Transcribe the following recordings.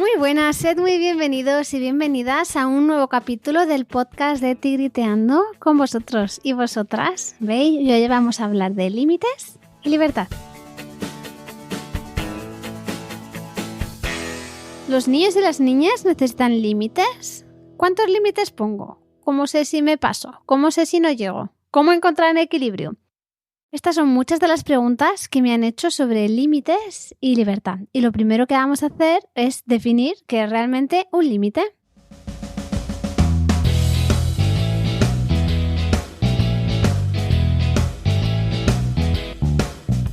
Muy buenas, sed muy bienvenidos y bienvenidas a un nuevo capítulo del podcast de Tigriteando con vosotros y vosotras. ¿Veis? Hoy vamos a hablar de límites y libertad. ¿Los niños y las niñas necesitan límites? ¿Cuántos límites pongo? ¿Cómo sé si me paso? ¿Cómo sé si no llego? ¿Cómo encontrar el equilibrio? Estas son muchas de las preguntas que me han hecho sobre límites y libertad. Y lo primero que vamos a hacer es definir qué es realmente un límite.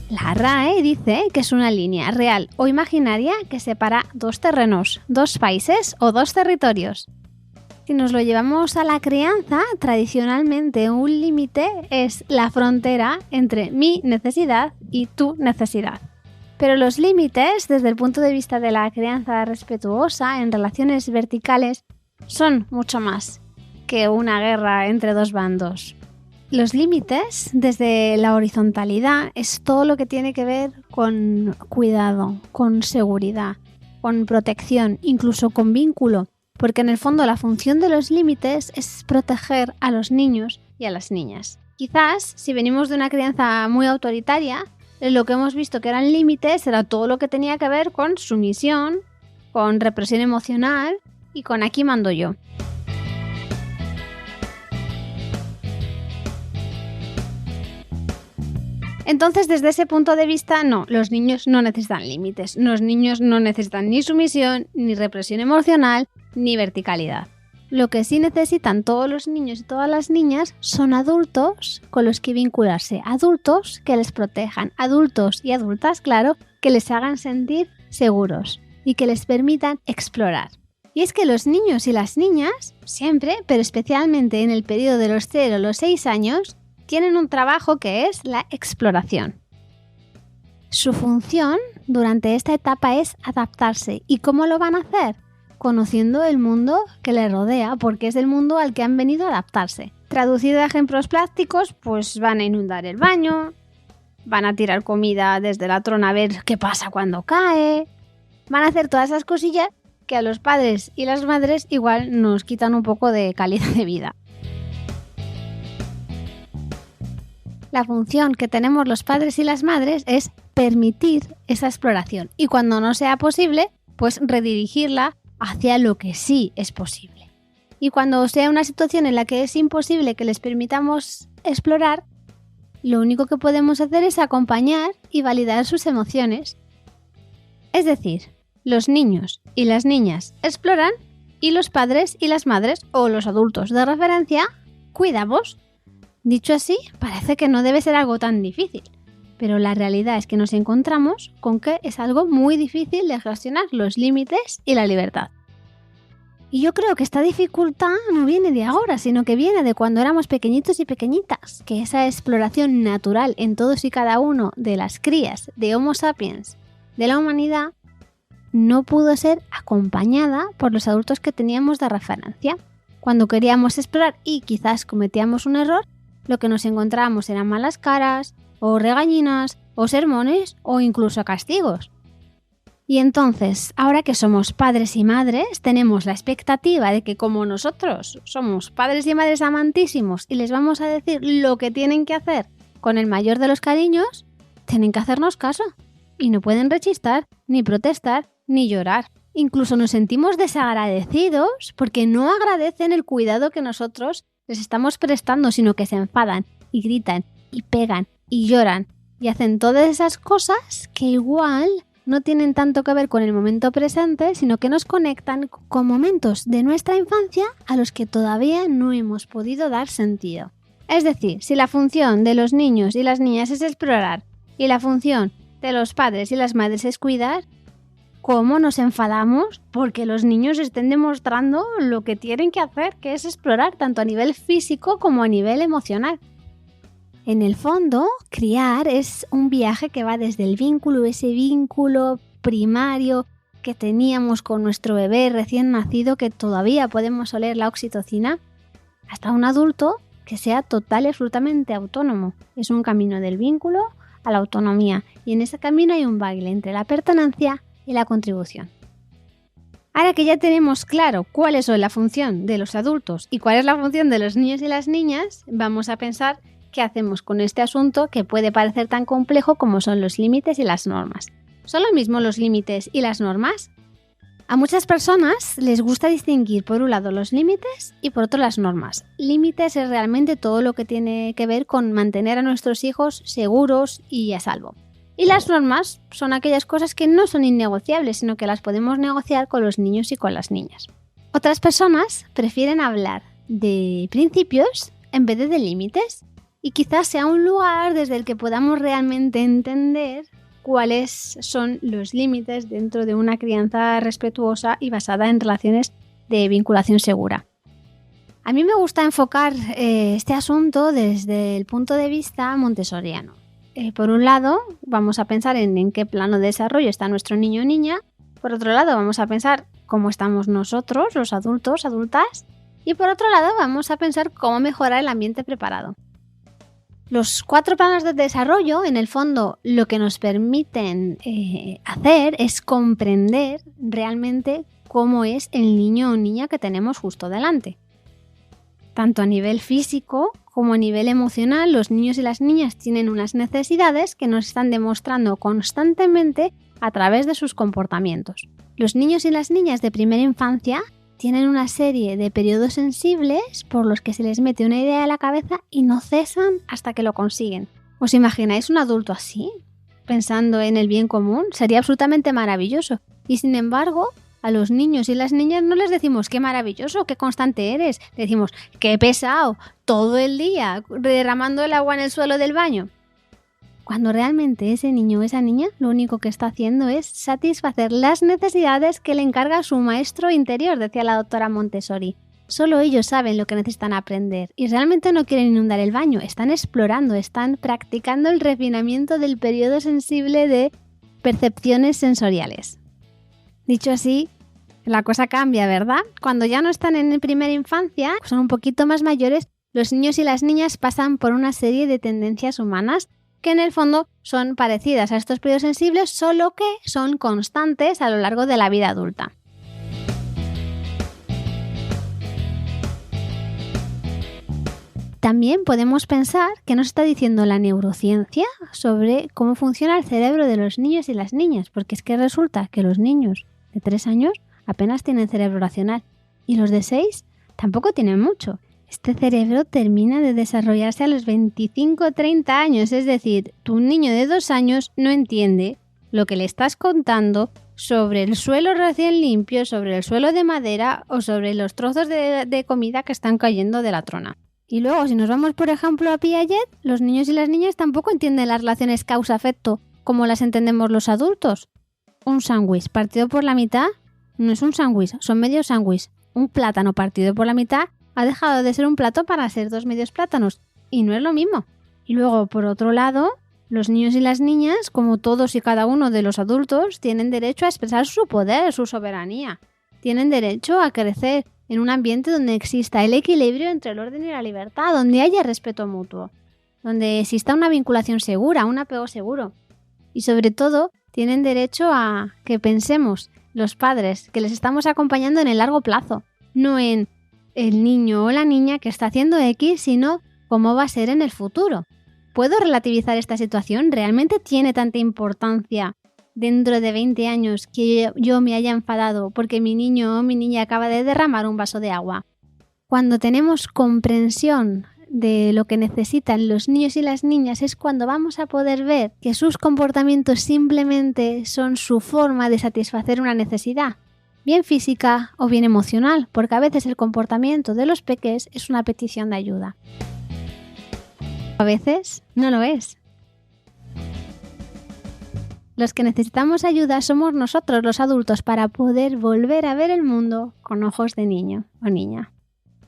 La RAE dice que es una línea real o imaginaria que separa dos terrenos, dos países o dos territorios. Si nos lo llevamos a la crianza, tradicionalmente un límite es la frontera entre mi necesidad y tu necesidad. Pero los límites, desde el punto de vista de la crianza respetuosa en relaciones verticales, son mucho más que una guerra entre dos bandos. Los límites, desde la horizontalidad, es todo lo que tiene que ver con cuidado, con seguridad, con protección, incluso con vínculo. Porque en el fondo la función de los límites es proteger a los niños y a las niñas. Quizás, si venimos de una crianza muy autoritaria, lo que hemos visto que eran límites era todo lo que tenía que ver con sumisión, con represión emocional y con aquí mando yo. Entonces, desde ese punto de vista, no, los niños no necesitan límites. Los niños no necesitan ni sumisión, ni represión emocional, ni verticalidad. Lo que sí necesitan todos los niños y todas las niñas son adultos con los que vincularse, adultos que les protejan, adultos y adultas, claro, que les hagan sentir seguros y que les permitan explorar. Y es que los niños y las niñas, siempre, pero especialmente en el periodo de los 0 a los 6 años, tienen un trabajo que es la exploración. Su función durante esta etapa es adaptarse. ¿Y cómo lo van a hacer? Conociendo el mundo que les rodea, porque es el mundo al que han venido a adaptarse. Traducido a ejemplos prácticos, pues van a inundar el baño, van a tirar comida desde la trona a ver qué pasa cuando cae, van a hacer todas esas cosillas que a los padres y las madres igual nos quitan un poco de calidad de vida. La función que tenemos los padres y las madres es permitir esa exploración y cuando no sea posible, pues redirigirla hacia lo que sí es posible. Y cuando sea una situación en la que es imposible que les permitamos explorar, lo único que podemos hacer es acompañar y validar sus emociones. Es decir, los niños y las niñas exploran y los padres y las madres o los adultos de referencia cuidamos. Dicho así, parece que no debe ser algo tan difícil, pero la realidad es que nos encontramos con que es algo muy difícil de gestionar los límites y la libertad. Y yo creo que esta dificultad no viene de ahora, sino que viene de cuando éramos pequeñitos y pequeñitas, que esa exploración natural en todos y cada uno de las crías de Homo sapiens de la humanidad no pudo ser acompañada por los adultos que teníamos de referencia. Cuando queríamos explorar y quizás cometíamos un error, lo que nos encontrábamos eran malas caras, o regañinas, o sermones, o incluso castigos. Y entonces, ahora que somos padres y madres, tenemos la expectativa de que como nosotros somos padres y madres amantísimos y les vamos a decir lo que tienen que hacer con el mayor de los cariños, tienen que hacernos caso. Y no pueden rechistar, ni protestar, ni llorar. Incluso nos sentimos desagradecidos porque no agradecen el cuidado que nosotros les estamos prestando, sino que se enfadan y gritan y pegan y lloran y hacen todas esas cosas que igual no tienen tanto que ver con el momento presente, sino que nos conectan con momentos de nuestra infancia a los que todavía no hemos podido dar sentido. Es decir, si la función de los niños y las niñas es explorar y la función de los padres y las madres es cuidar, ¿cómo nos enfadamos porque los niños estén demostrando lo que tienen que hacer, que es explorar tanto a nivel físico como a nivel emocional? En el fondo, criar es un viaje que va desde el vínculo, ese vínculo primario que teníamos con nuestro bebé recién nacido, que todavía podemos oler la oxitocina, hasta un adulto que sea total y absolutamente autónomo. Es un camino del vínculo a la autonomía y en ese camino hay un baile entre la pertenencia y la contribución. Ahora que ya tenemos claro cuál es la función de los adultos y cuál es la función de los niños y las niñas, vamos a pensar qué hacemos con este asunto que puede parecer tan complejo como son los límites y las normas. ¿Son lo mismo los límites y las normas? A muchas personas les gusta distinguir por un lado los límites y por otro las normas. Límites es realmente todo lo que tiene que ver con mantener a nuestros hijos seguros y a salvo. Y las normas son aquellas cosas que no son innegociables, sino que las podemos negociar con los niños y con las niñas. Otras personas prefieren hablar de principios en vez de límites, y quizás sea un lugar desde el que podamos realmente entender cuáles son los límites dentro de una crianza respetuosa y basada en relaciones de vinculación segura. A mí me gusta enfocar este asunto desde el punto de vista montessoriano. Por un lado, vamos a pensar en qué plano de desarrollo está nuestro niño o niña. Por otro lado, vamos a pensar cómo estamos nosotros, los adultos, adultas. Y por otro lado, vamos a pensar cómo mejorar el ambiente preparado. Los 4 planos de desarrollo, en el fondo, lo que nos permiten hacer es comprender realmente cómo es el niño o niña que tenemos justo delante. Tanto a nivel físico como a nivel emocional, los niños y las niñas tienen unas necesidades que nos están demostrando constantemente a través de sus comportamientos. Los niños y las niñas de primera infancia tienen una serie de periodos sensibles por los que se les mete una idea a la cabeza y no cesan hasta que lo consiguen. ¿Os imagináis un adulto así? Pensando en el bien común, sería absolutamente maravilloso. Y sin embargo, a los niños y las niñas no les decimos qué maravilloso, qué constante eres. Le decimos qué pesado, todo el día derramando el agua en el suelo del baño. Cuando realmente ese niño o esa niña lo único que está haciendo es satisfacer las necesidades que le encarga su maestro interior, decía la doctora Montessori. Solo ellos saben lo que necesitan aprender y realmente no quieren inundar el baño, están explorando, están practicando el refinamiento del periodo sensible de percepciones sensoriales. Dicho así, la cosa cambia, ¿verdad? Cuando ya no están en primera infancia, son un poquito más mayores, los niños y las niñas pasan por una serie de tendencias humanas que en el fondo son parecidas a estos periodos sensibles, solo que son constantes a lo largo de la vida adulta. También podemos pensar qué nos está diciendo la neurociencia sobre cómo funciona el cerebro de los niños y las niñas, porque es que resulta que los niños de 3 años apenas tienen cerebro racional y los de 6 tampoco tienen mucho. Este cerebro termina de desarrollarse a los 25 o 30 años, es decir, tu niño de 2 años no entiende lo que le estás contando sobre el suelo recién limpio, sobre el suelo de madera o sobre los trozos de comida que están cayendo de la trona. Y luego, si nos vamos, por ejemplo, a Piaget, los niños y las niñas tampoco entienden las relaciones causa-efecto como las entendemos los adultos. Un sándwich partido por la mitad no es un sándwich, son medio sándwich. Un plátano partido por la mitad ha dejado de ser un plato para ser 2 medios plátanos, y no es lo mismo. Y luego, por otro lado, los niños y las niñas, como todos y cada uno de los adultos, tienen derecho a expresar su poder, su soberanía. Tienen derecho a crecer en un ambiente donde exista el equilibrio entre el orden y la libertad, donde haya respeto mutuo, donde exista una vinculación segura, un apego seguro. Y sobre todo, tienen derecho a que pensemos, los padres, que les estamos acompañando en el largo plazo, no en el niño o la niña que está haciendo X, sino cómo va a ser en el futuro. ¿Puedo relativizar esta situación? ¿Realmente tiene tanta importancia dentro de 20 años que yo me haya enfadado porque mi niño o mi niña acaba de derramar un vaso de agua? Cuando tenemos comprensión de lo que necesitan los niños y las niñas es cuando vamos a poder ver que sus comportamientos simplemente son su forma de satisfacer una necesidad, bien física o bien emocional, porque a veces el comportamiento de los peques es una petición de ayuda. A veces no lo es. Los que necesitamos ayuda somos nosotros, los adultos, para poder volver a ver el mundo con ojos de niño o niña.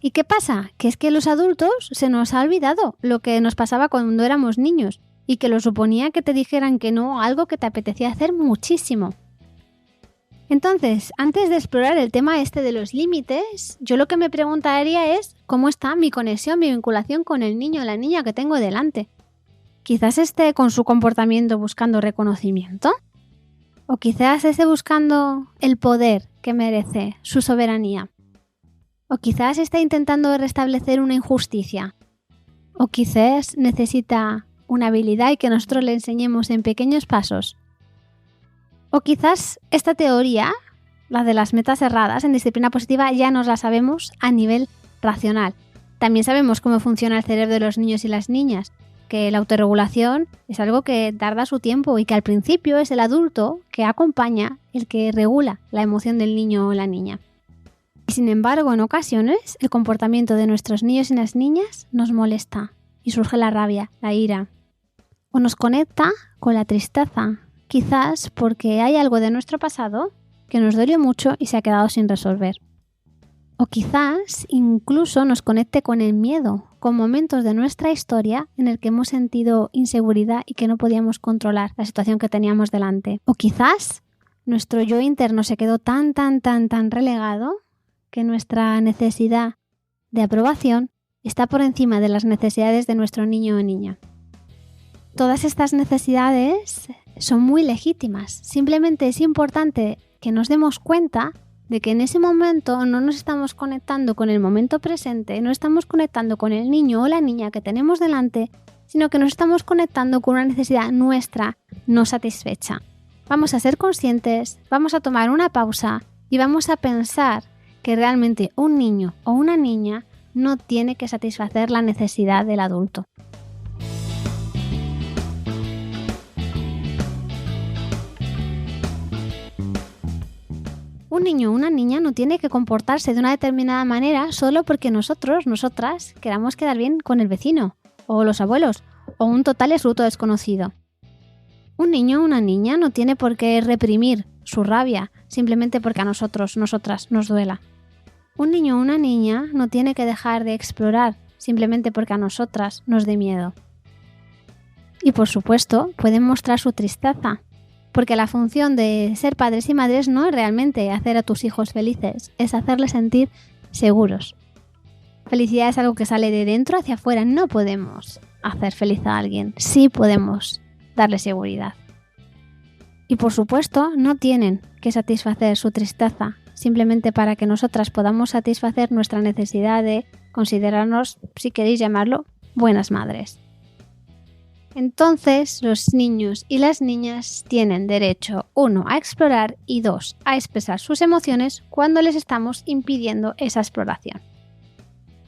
¿Y qué pasa? Que es que los adultos se nos ha olvidado lo que nos pasaba cuando éramos niños y que lo suponía que te dijeran que no, algo que te apetecía hacer muchísimo. Entonces, antes de explorar el tema este de los límites, yo lo que me preguntaría es cómo está mi conexión, mi vinculación con el niño o la niña que tengo delante. Quizás esté con su comportamiento buscando reconocimiento. O quizás esté buscando el poder que merece, su soberanía. O quizás está intentando restablecer una injusticia. O quizás necesita una habilidad y que nosotros le enseñemos en pequeños pasos. O quizás esta teoría, la de las metas erradas en disciplina positiva, ya nos la sabemos a nivel racional. También sabemos cómo funciona el cerebro de los niños y las niñas, que la autorregulación es algo que tarda su tiempo y que al principio es el adulto que acompaña el que regula la emoción del niño o la niña. Y sin embargo, en ocasiones, el comportamiento de nuestros niños y las niñas nos molesta y surge la rabia, la ira. O nos conecta con la tristeza, quizás porque hay algo de nuestro pasado que nos dolió mucho y se ha quedado sin resolver. O quizás incluso nos conecte con el miedo, con momentos de nuestra historia en el que hemos sentido inseguridad y que no podíamos controlar la situación que teníamos delante. O quizás nuestro yo interno se quedó tan relegado que nuestra necesidad de aprobación está por encima de las necesidades de nuestro niño o niña. Todas estas necesidades son muy legítimas. Simplemente es importante que nos demos cuenta de que en ese momento no nos estamos conectando con el momento presente, no estamos conectando con el niño o la niña que tenemos delante, sino que nos estamos conectando con una necesidad nuestra no satisfecha. Vamos a ser conscientes, vamos a tomar una pausa y vamos a pensar que realmente un niño o una niña no tiene que satisfacer la necesidad del adulto. Un niño o una niña no tiene que comportarse de una determinada manera solo porque nosotras, queramos quedar bien con el vecino, o los abuelos, o un total absoluto desconocido. Un niño o una niña no tiene por qué reprimir su rabia simplemente porque a nosotras nos duela. Un niño o una niña no tiene que dejar de explorar simplemente porque a nosotras nos dé miedo. Y por supuesto, pueden mostrar su tristeza. Porque la función de ser padres y madres no es realmente hacer a tus hijos felices, es hacerles sentir seguros. Felicidad es algo que sale de dentro hacia afuera. No podemos hacer feliz a alguien, sí podemos darle seguridad. Y por supuesto, no tienen que satisfacer su tristeza simplemente para que nosotras podamos satisfacer nuestra necesidad de considerarnos, si queréis llamarlo, buenas madres. Entonces, los niños y las niñas tienen derecho, 1, a explorar y 2, a expresar sus emociones cuando les estamos impidiendo esa exploración.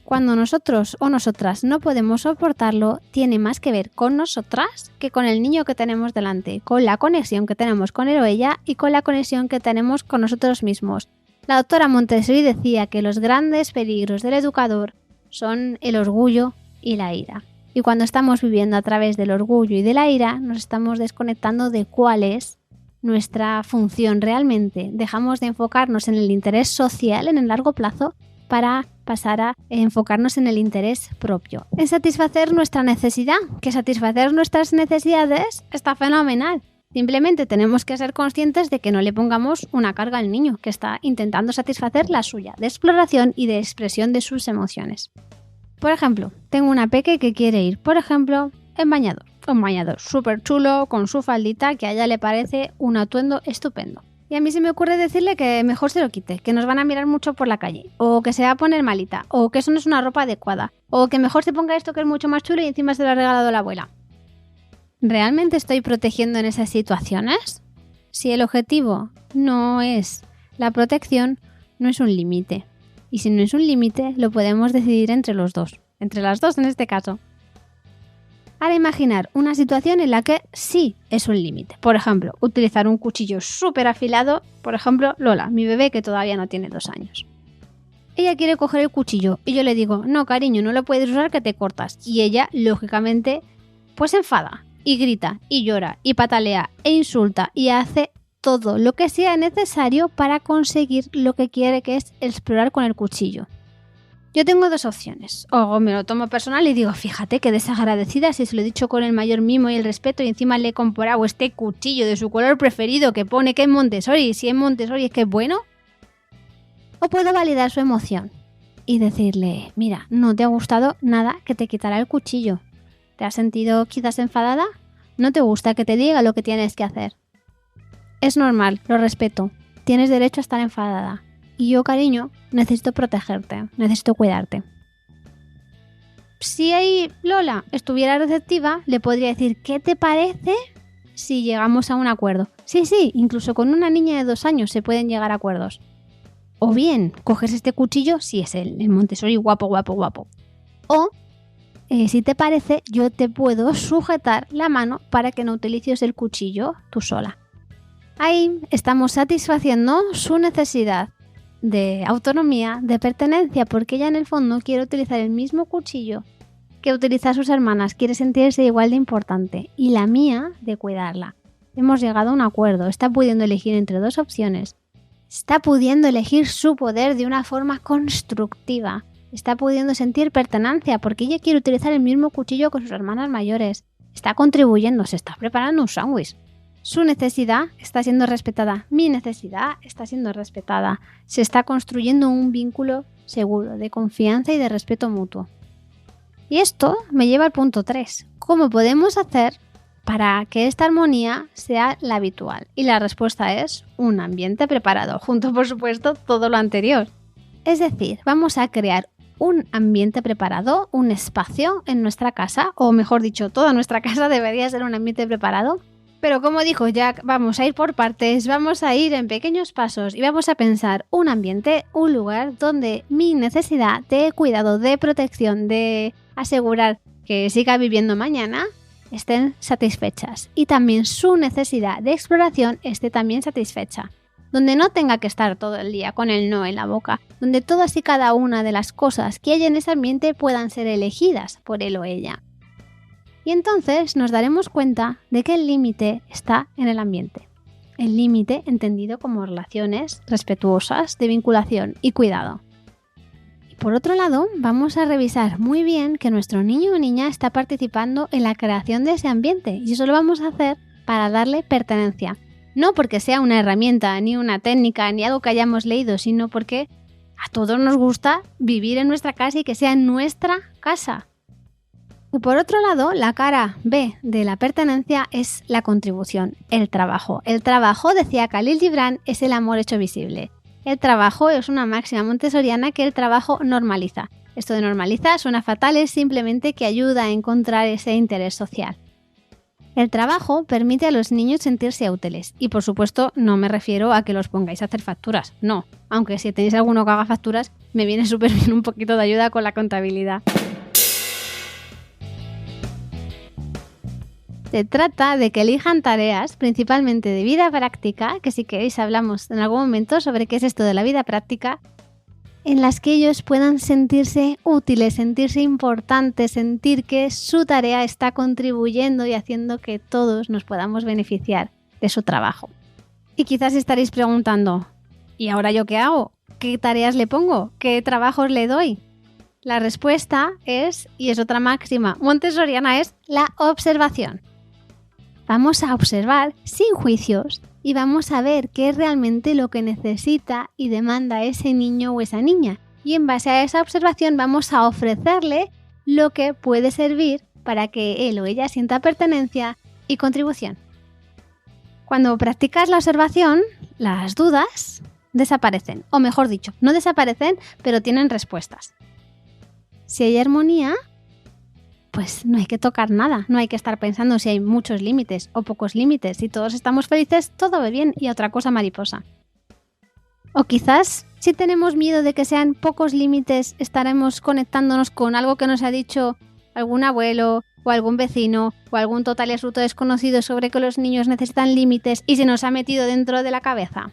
Cuando nosotros o nosotras no podemos soportarlo, tiene más que ver con nosotras que con el niño que tenemos delante, con la conexión que tenemos con él o ella y con la conexión que tenemos con nosotros mismos. La doctora Montessori decía que los grandes peligros del educador son el orgullo y la ira. Y cuando estamos viviendo a través del orgullo y de la ira, nos estamos desconectando de cuál es nuestra función realmente. Dejamos de enfocarnos en el interés social en el largo plazo para pasar a enfocarnos en el interés propio. En satisfacer nuestra necesidad, que satisfacer nuestras necesidades está fenomenal. Simplemente tenemos que ser conscientes de que no le pongamos una carga al niño, que está intentando satisfacer la suya, de exploración y de expresión de sus emociones. Por ejemplo, tengo una peque que quiere ir, por ejemplo, en bañador. Un bañador súper chulo, con su faldita, que a ella le parece un atuendo estupendo. Y a mí se me ocurre decirle que mejor se lo quite, que nos van a mirar mucho por la calle, o que se va a poner malita, o que eso no es una ropa adecuada, o que mejor se ponga esto que es mucho más chulo y encima se lo ha regalado la abuela. ¿Realmente estoy protegiendo en esas situaciones? Si el objetivo no es la protección, no es un límite. Y si no es un límite, lo podemos decidir entre los dos. Entre las dos en este caso. Ahora imaginar una situación en la que sí es un límite. Por ejemplo, utilizar un cuchillo súper afilado. Por ejemplo, Lola, mi bebé que todavía no tiene 2 años. Ella quiere coger el cuchillo y yo le digo, no cariño, no lo puedes usar que te cortas. Y ella, lógicamente, pues se enfada y grita y llora y patalea e insulta y hace todo lo que sea necesario para conseguir lo que quiere, que es explorar con el cuchillo. Yo tengo 2 opciones. O me lo tomo personal y digo, fíjate qué desagradecida, si se lo he dicho con el mayor mimo y el respeto y encima le he comprado este cuchillo de su color preferido que pone que es Montessori, y si es Montessori es que es bueno. O puedo validar su emoción y decirle, mira, no te ha gustado nada que te quitara el cuchillo. ¿Te has sentido quizás enfadada? ¿No te gusta que te diga lo que tienes que hacer? es normal, lo respeto. Tienes derecho a estar enfadada. Y yo, cariño, necesito protegerte, necesito cuidarte. Si ahí Lola estuviera receptiva, le podría decir, ¿qué te parece si llegamos a un acuerdo? Sí, incluso con una niña de 2 años se pueden llegar a acuerdos. O bien, coges este cuchillo, si es el Montessori guapo. O, si te parece, yo te puedo sujetar la mano para que no utilices el cuchillo tú sola. Ahí estamos satisfaciendo su necesidad de autonomía, de pertenencia, porque ella en el fondo quiere utilizar el mismo cuchillo que utiliza sus hermanas, quiere sentirse igual de importante, y la mía de cuidarla. Hemos llegado a un acuerdo, está pudiendo elegir entre 2 opciones, está pudiendo elegir su poder de una forma constructiva, está pudiendo sentir pertenencia porque ella quiere utilizar el mismo cuchillo que sus hermanas mayores, está contribuyendo, se está preparando un sándwich. Su necesidad está siendo respetada, mi necesidad está siendo respetada. Se está construyendo un vínculo seguro, de confianza y de respeto mutuo. Y esto me lleva al punto 3. ¿Cómo podemos hacer para que esta armonía sea la habitual? Y la respuesta es un ambiente preparado, junto por supuesto todo lo anterior. Es decir, vamos a crear un ambiente preparado, un espacio en nuestra casa, o mejor dicho, toda nuestra casa debería ser un ambiente preparado. Pero como dijo Jack, vamos a ir por partes, vamos a ir en pequeños pasos y vamos a pensar un ambiente, un lugar donde mi necesidad de cuidado, de protección, de asegurar que siga viviendo mañana, estén satisfechas. Y también su necesidad de exploración esté también satisfecha. Donde no tenga que estar todo el día con el no en la boca. Donde todas y cada una de las cosas que hay en ese ambiente puedan ser elegidas por él o ella. Y entonces nos daremos cuenta de que el límite está en el ambiente. El límite entendido como relaciones respetuosas de vinculación y cuidado. Y por otro lado, vamos a revisar muy bien que nuestro niño o niña está participando en la creación de ese ambiente. Y eso lo vamos a hacer para darle pertenencia. No porque sea una herramienta, ni una técnica, ni algo que hayamos leído, sino porque a todos nos gusta vivir en nuestra casa y que sea nuestra casa. Y por otro lado, la cara B de la pertenencia es la contribución, el trabajo. El trabajo, decía Khalil Gibran, es el amor hecho visible. El trabajo es una máxima montessoriana que el trabajo normaliza. Esto de normaliza suena fatal, es simplemente que ayuda a encontrar ese interés social. El trabajo permite a los niños sentirse útiles. Y por supuesto no me refiero a que los pongáis a hacer facturas, no. Aunque si tenéis alguno que haga facturas, me viene súper bien un poquito de ayuda con la contabilidad. Se trata de que elijan tareas, principalmente de vida práctica, que si queréis hablamos en algún momento sobre qué es esto de la vida práctica, en las que ellos puedan sentirse útiles, sentirse importantes, sentir que su tarea está contribuyendo y haciendo que todos nos podamos beneficiar de su trabajo. Y quizás estaréis preguntando, ¿y ahora yo qué hago? ¿Qué tareas le pongo? ¿Qué trabajos le doy? La respuesta es, y es otra máxima montessoriana, es la observación. Vamos a observar sin juicios y vamos a ver qué es realmente lo que necesita y demanda ese niño o esa niña. Y en base a esa observación vamos a ofrecerle lo que puede servir para que él o ella sienta pertenencia y contribución. Cuando practicas la observación, las dudas desaparecen. O mejor dicho, no desaparecen, pero tienen respuestas. Si hay armonía, pues no hay que tocar nada, no hay que estar pensando si hay muchos límites o pocos límites. Si todos estamos felices, todo va bien y otra cosa mariposa. O quizás, si tenemos miedo de que sean pocos límites, estaremos conectándonos con algo que nos ha dicho algún abuelo o algún vecino o algún total y absoluto desconocido sobre que los niños necesitan límites y se nos ha metido dentro de la cabeza.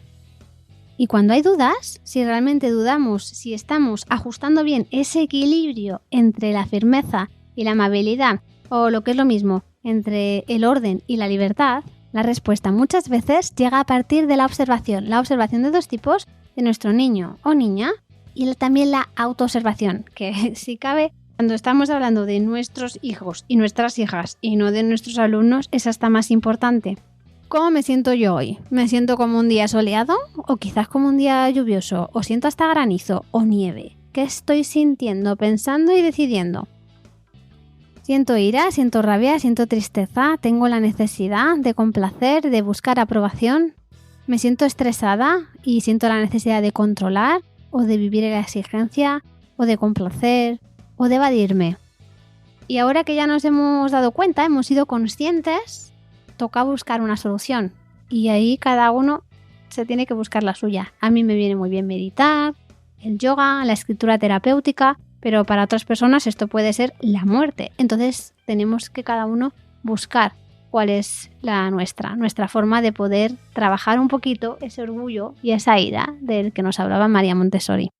Y cuando hay dudas, si realmente dudamos, si estamos ajustando bien ese equilibrio entre la firmeza y la amabilidad, o lo que es lo mismo, entre el orden y la libertad, la respuesta muchas veces llega a partir de la observación de 2 tipos, de nuestro niño o niña, y también la autoobservación, que si cabe, cuando estamos hablando de nuestros hijos y nuestras hijas y no de nuestros alumnos, es hasta más importante. ¿Cómo me siento yo hoy? ¿Me siento como un día soleado? ¿O quizás como un día lluvioso? ¿O siento hasta granizo o nieve? ¿Qué estoy sintiendo, pensando y decidiendo? Siento ira, siento rabia, siento tristeza, tengo la necesidad de complacer, de buscar aprobación. me siento estresada y siento la necesidad de controlar o de vivir en la exigencia o de complacer o de evadirme. Y ahora que ya nos hemos dado cuenta, hemos sido conscientes, toca buscar una solución. Y ahí cada uno se tiene que buscar la suya. A mí me viene muy bien meditar, el yoga, la escritura terapéutica, pero para otras personas esto puede ser la muerte. Entonces tenemos que cada uno buscar cuál es nuestra forma de poder trabajar un poquito ese orgullo y esa ira del que nos hablaba María Montessori.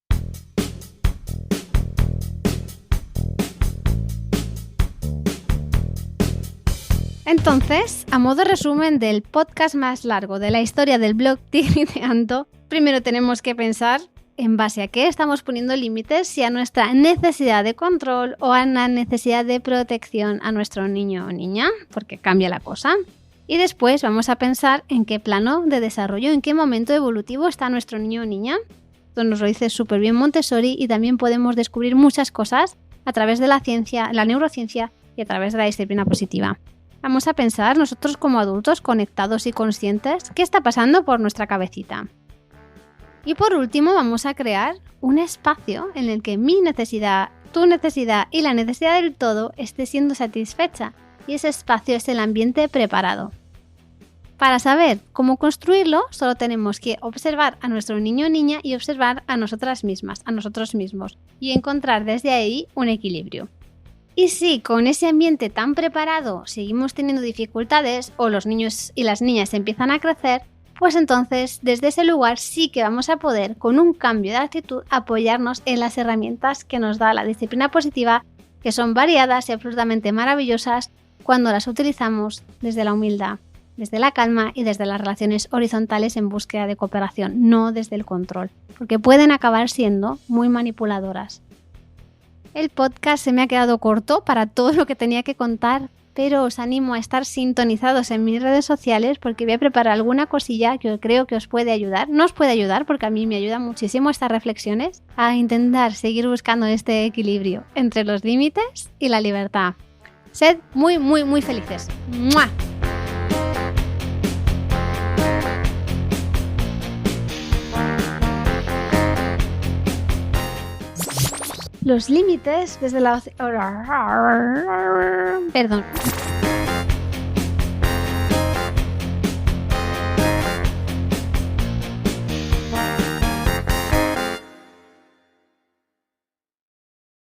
Entonces, a modo resumen del podcast más largo de la historia del blog Tigriteando, primero tenemos que pensar en base a qué estamos poniendo límites, si a nuestra necesidad de control o a la necesidad de protección a nuestro niño o niña, porque cambia la cosa. Y después vamos a pensar en qué plano de desarrollo, en qué momento evolutivo está nuestro niño o niña. Esto nos lo dice súper bien Montessori y también podemos descubrir muchas cosas a través de la ciencia, la neurociencia y a través de la disciplina positiva. Vamos a pensar nosotros como adultos conectados y conscientes qué está pasando por nuestra cabecita. Y por último vamos a crear un espacio en el que mi necesidad, tu necesidad y la necesidad del todo esté siendo satisfecha. Y ese espacio es el ambiente preparado. Para saber cómo construirlo, solo tenemos que observar a nuestro niño o niña y observar a nosotras mismas, a nosotros mismos, y encontrar desde ahí un equilibrio. Y si con ese ambiente tan preparado seguimos teniendo dificultades o los niños y las niñas empiezan a crecer, pues entonces desde ese lugar sí que vamos a poder, con un cambio de actitud, apoyarnos en las herramientas que nos da la disciplina positiva, que son variadas y absolutamente maravillosas cuando las utilizamos desde la humildad, desde la calma y desde las relaciones horizontales en búsqueda de cooperación, no desde el control, porque pueden acabar siendo muy manipuladoras. El podcast se me ha quedado corto para todo lo que tenía que contar, pero os animo a estar sintonizados en mis redes sociales porque voy a preparar alguna cosilla que creo que os puede ayudar. No os puede ayudar porque a mí me ayudan muchísimo estas reflexiones a intentar seguir buscando este equilibrio entre los límites y la libertad. Sed muy, muy, muy felices. ¡Mua! Los límites desde la... Perdón.